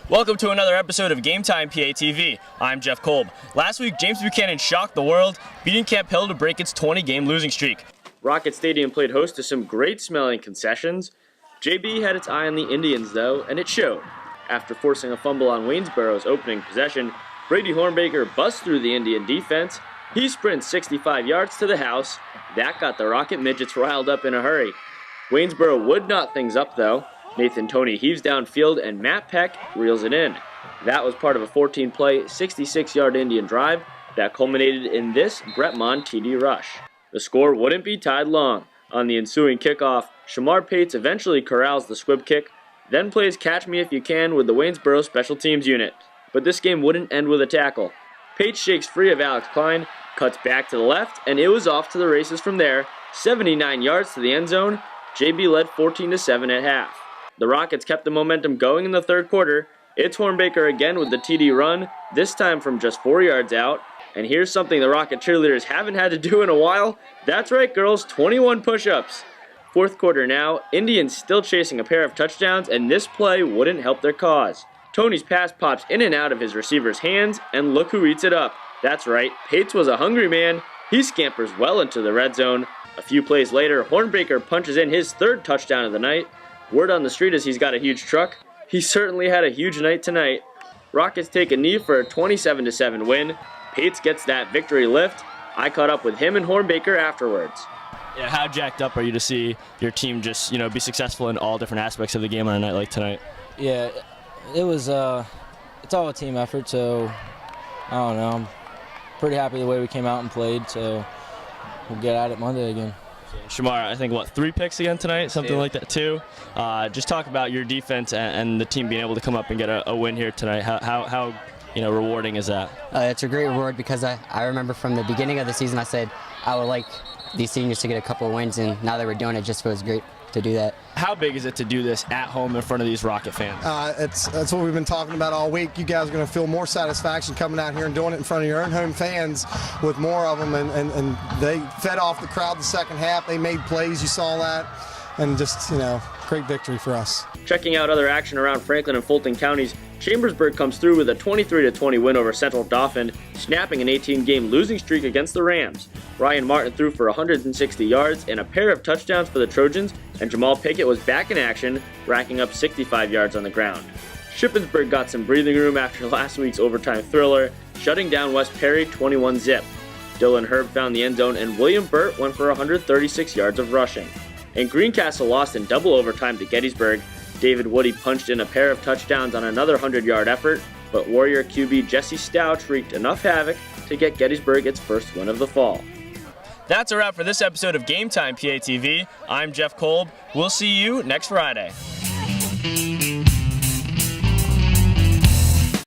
Welcome to another episode of Game Time PATV. I'm Jeff Kolb. Last week, James Buchanan shocked the world, beating Camp Hill to break its 20-game losing streak. Rocket Stadium played host to some great-smelling concessions. JB had its eye on the Indians, though, and it showed. After forcing a fumble on Waynesboro's opening possession, Brady Hornbaker busts through the Indian defense. He sprints 65 yards to the house. That got the Rocket Midgets riled up in a hurry. Waynesboro would knot things up, though. Nathan Toney heaves downfield and Matt Peck reels it in. That was part of a 14-play, 66-yard Indian drive that culminated in this Brett Mond TD rush. The score wouldn't be tied long. On the ensuing kickoff, Shamar Pates eventually corrals the squib kick, then plays catch me if you can with the Waynesboro special teams unit. But this game wouldn't end with a tackle. Pates shakes free of Alex Klein, cuts back to the left, and it was off to the races from there. 79 yards to the end zone. JB led 14-7 at half. The Rockets kept the momentum going in the third quarter. It's Hornbaker again with the TD run, this time from just 4 yards out. And here's something the Rocket cheerleaders haven't had to do in a while. That's right, girls, 21 push-ups. Fourth quarter now, Indians still chasing a pair of touchdowns, and this play wouldn't help their cause. Tony's pass pops in and out of his receiver's hands, and look who eats it up. That's right, Pates was a hungry man. He scampers well into the red zone. A few plays later, Hornbaker punches in his third touchdown of the night. Word on the street is he's got a huge truck. He certainly had a huge night tonight. Rockets take a knee for a 27-7 win. Pates gets that victory lift. I caught up with him and Hornbaker afterwards. Yeah, how jacked up are you to see your team just, be successful in all different aspects of the game on a night like tonight? Yeah, it was, it's all a team effort, so I don't know. I'm pretty happy the way we came out and played, so we'll get at it Monday again. Shamar, I think, 3 picks again tonight, something like that too. Just talk about your defense and the team being able to come up and get a win here tonight. How rewarding is that? It's a great reward because I remember from the beginning of the season I said I would like these seniors to get a couple of wins, and now that we're doing it, just feels great to do that. How big is it to do this at home in front of these Rocket fans? That's what we've been talking about all week. You guys are going to feel more satisfaction coming out here and doing it in front of your own home fans with more of them, and they fed off the crowd the second half. They made plays, you saw that, and just, great victory for us. Checking out other action around Franklin and Fulton counties, Chambersburg comes through with a 23-20 win over Central Dauphin, snapping an 18-game losing streak against the Rams. Ryan Martin threw for 160 yards and a pair of touchdowns for the Trojans, and Jamal Pickett was back in action, racking up 65 yards on the ground. Shippensburg got some breathing room after last week's overtime thriller, shutting down West Perry 21-zip. Dylan Herb found the end zone, and William Burt went for 136 yards of rushing. And Greencastle lost in double overtime to Gettysburg. David Woody punched in a pair of touchdowns on another 100-yard effort, but Warrior QB Jesse Stouch wreaked enough havoc to get Gettysburg its first win of the fall. That's a wrap for this episode of Game Time PATV. I'm Jeff Kolb. We'll see you next Friday.